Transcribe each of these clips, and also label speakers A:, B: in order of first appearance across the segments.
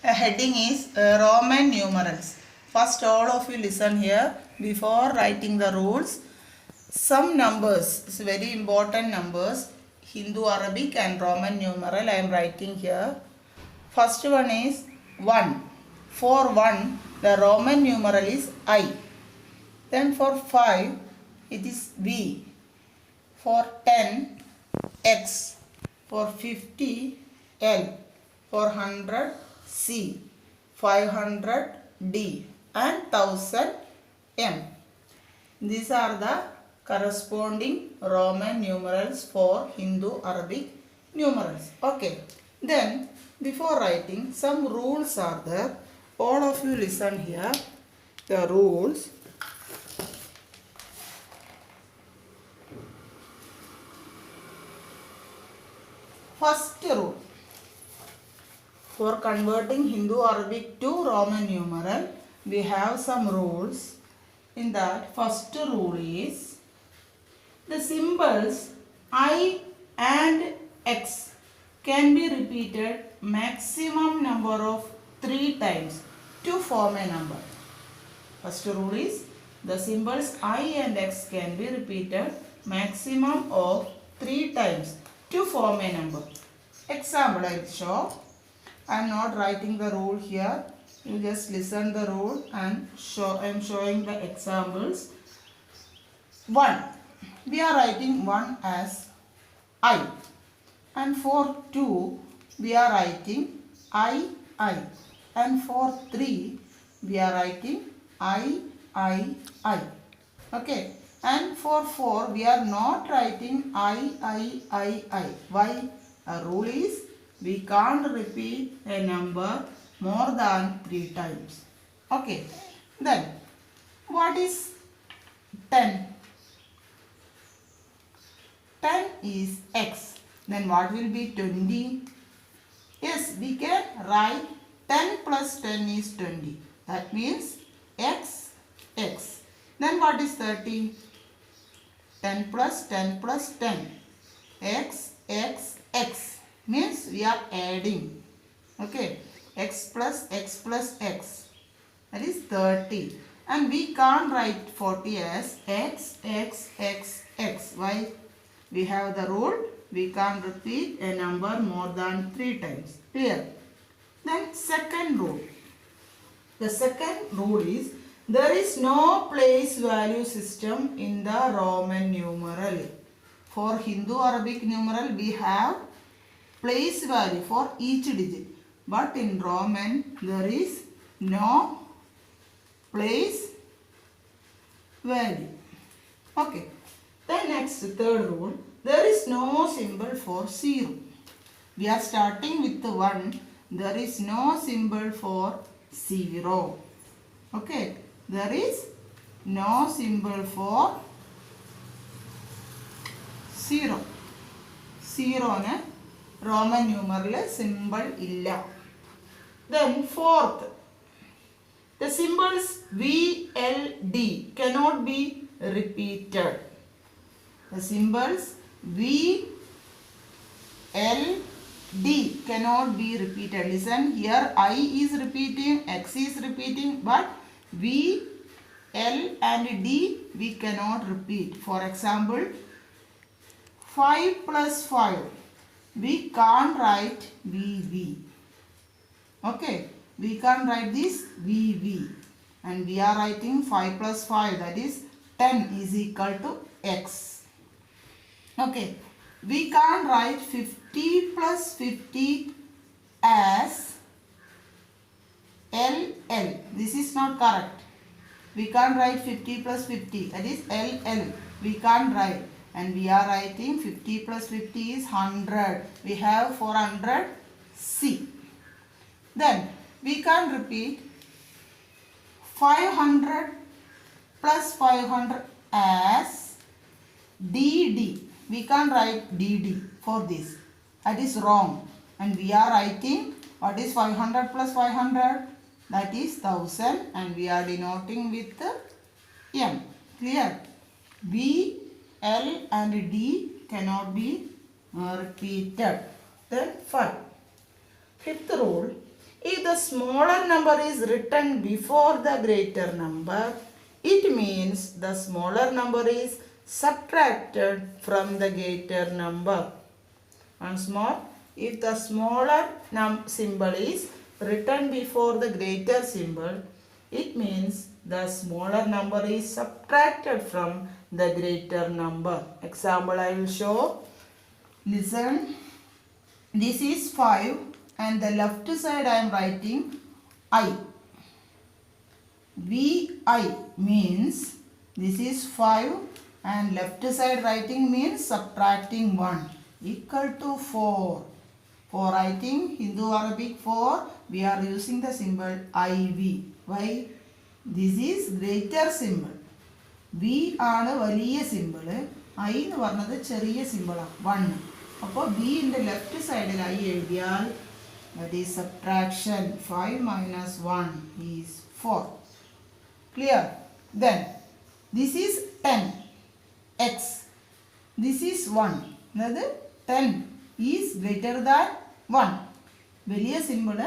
A: Heading is Roman numerals. First, all of you listen here before writing the rules. Some numbers, it's very important numbers, Hindu, Arabic and Roman numeral I am writing here. First one is 1. For 1, the Roman numeral is I. Then for 5, it is V. For 10, X. For 50, L. For 100, C. 500, D. And 1000, M. These are the corresponding Roman numerals for Hindu Arabic numerals. Okay. Then before writing, some rules are there. All of you listen here. The rules. First rule. For converting Hindu Arabic to Roman numeral, we have some rules. In that, first rule is the symbols I and X can be repeated maximum number of 3 times to form a number. First rule is the symbols I and X can be repeated maximum of 3 times to form a number. Example I will show. I am not writing the rule here. You just listen the rule and I am showing the examples. 1. We are writing 1 as I. And for 2, we are writing I. And for 3, we are writing I. Okay. And for 4, we are not writing I. Why? A rule is we can't repeat a number more than 3 times. Okay. Then, what is 10? 10 is X. Then what will be 20? Yes, we can write 10 plus 10 is 20. That means X. Then what is 30? 10 plus 10 plus 10. X. Means we are adding. Okay. X plus X. That is 30. And we can't write 40 as X. Why? We have the rule. We can't repeat a number more than 3 times. Clear? Then second rule. The second rule is there is no place value system in the Roman numeral. For Hindu Arabic numeral we have place value for each digit. But in Roman there is no place value. Okay. Then next third rule. There is no symbol for 0. We are starting with the 1. There is no symbol for 0. Okay. There is no symbol for 0. 0 ne Roman numeral symbol illa. Then fourth. The symbols V, L, D cannot be repeated. The symbols V, L, D cannot be repeated. Listen, here I is repeating, X is repeating, but V, L and D we cannot repeat. For example, 5 plus 5. We can't write VV. Okay, we can't write this VV. And we are writing 5 plus 5, that is 10 is equal to X. Okay, we can't write 50 plus 50 as LL. This is not correct. We can't write 50 plus 50, that is LL. We can't write. And we are writing 50 plus 50 is 100. We have 400 C. Then we can repeat 500 plus 500 as DD. We can't write DD for this. That is wrong. And we are writing what is 500 plus 500? That is 1000 and we are denoting with M. Clear? B, L and D cannot be repeated. Then 5. Fifth rule. If the smaller number is written before the greater number, it means the smaller number is subtracted from the greater number. Once more, if the smaller symbol is written before the greater symbol, it means the smaller number is subtracted from the greater number. Example I will show. Listen. This is 5 and the left side I am writing I. VI means this is 5 and left side writing means subtracting 1 equal to 4. For writing Hindu Arabic 4, we are using the symbol IV. Why? This is greater symbol. V ആണ് വലിയ symbol. I എന്ന് പറഞ്ഞത് ചെറിയ symbol ആണ് 1. അപ്പോൾ V ന്റെ left side I എഴുതിയാൽ that is subtraction. 5 minus 1 is 4. Clear? Then this is 10 x. This is 1. That 10 is greater than 1. വലിയ സിമ്പിൾ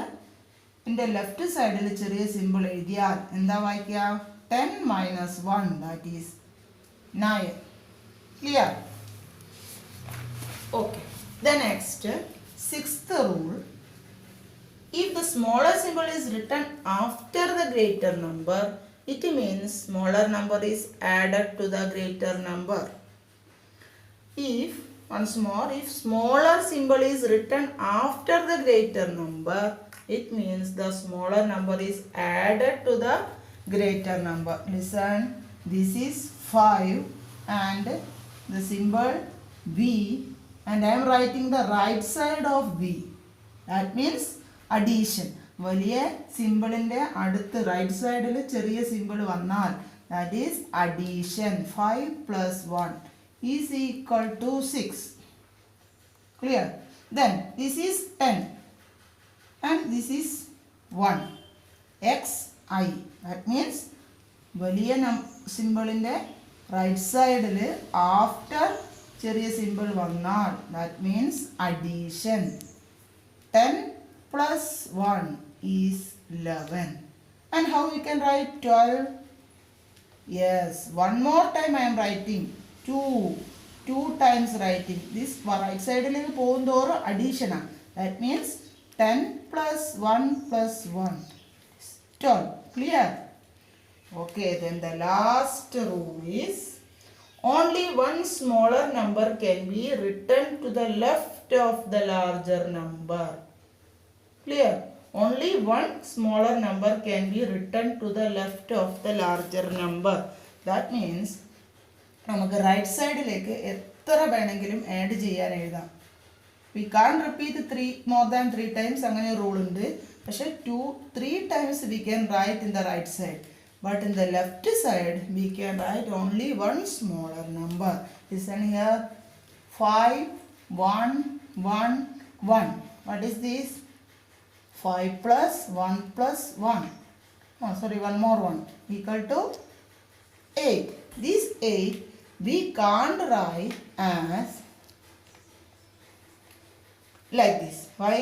A: ഇതിൻ്റെ ലെഫ്റ്റ് സൈഡിൽ ചെറിയ സിമ്പിൾ എഴുതിയാൽ എന്താ വായിക്കുക 10 minus 1 that is 9. Clear? Okay. The next, sixth rule. If the smaller symbol is written after the greater number, it means smaller number is added to the greater number. If, once more, if smaller symbol is written after the greater number, it means the smaller number is added to the greater number. Listen, this is 5 and the symbol V and I am writing the right side of V. That means addition. വലിയ സിമ്പിളിൻ്റെ അടുത്ത് right സൈഡിൽ ചെറിയ simple വന്നാൽ that is addition. 5 plus 1 is equal to 6. Clear? Then this is 10 and this is 1. xi. That means വലിയ സിമ്പിളിൻ്റെ right സൈഡിൽ after ചെറിയ simple വന്നാൽ that means addition. 10 plus 1 is 11. And how we can write 12? Yes, one more time I am writing 2 times writing. This right side il povundoro addition. That means 10 plus 1 plus 1 is 12. Clear? Okay, then the last rule is only one smaller number can be written to the left of the larger number. Clear? Only one smaller number can be written to the left of the larger number. That means നമുക്ക് right സൈഡിലേക്ക് എത്ര വേണമെങ്കിലും add ചെയ്യാൻ എഴുതാം. We can't repeat more than 3 times അങ്ങനെ rule ഉണ്ട്. പക്ഷേ 3 times we can write in the right side. But in the left side we can write only one smaller number. Listen here. 5 1 1 1. What is this? 5 plus 1 plus 1. Oh, sorry, one more 1 equal to 8. This 8 we can't write as like this. Why?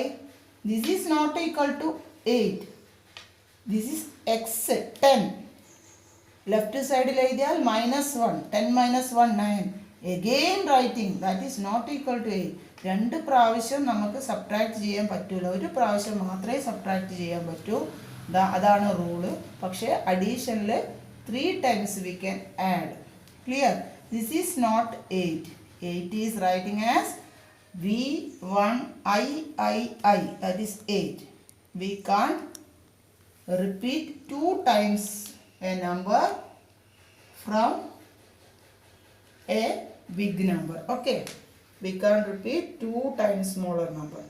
A: This is not equal to 8. This is x 10. Left side എഴുതിയാൽ -1. 10 minus 1 9. Again writing that is not equal to 8. 2 പ്രാവശ്യം നമുക്ക് subtract ചെയ്യാൻ പറ്റില്ല. ഒരു പ്രാവശ്യം മാത്രമേ subtract ചെയ്യാൻ പറ്റൂ. അതാണ് റൂള്. പക്ഷേ അഡീഷനിൽ 3 times we can add. Clear? This is not 8. 8 is writing as V1II. That is 8. We can't repeat 2 times a number from a big number. Okay. We can't repeat 2 times smaller number.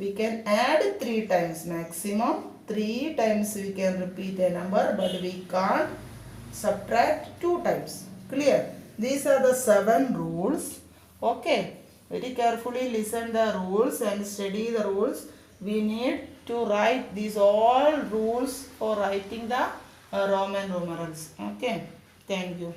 A: We can add 3 times maximum. 3 times we can repeat a number, but we can't subtract 2 times. Clear? These are the 7 rules. Okay. Very carefully listen the rules and study the rules. We need to write these all rules for writing the Roman numerals. Okay. Thank you.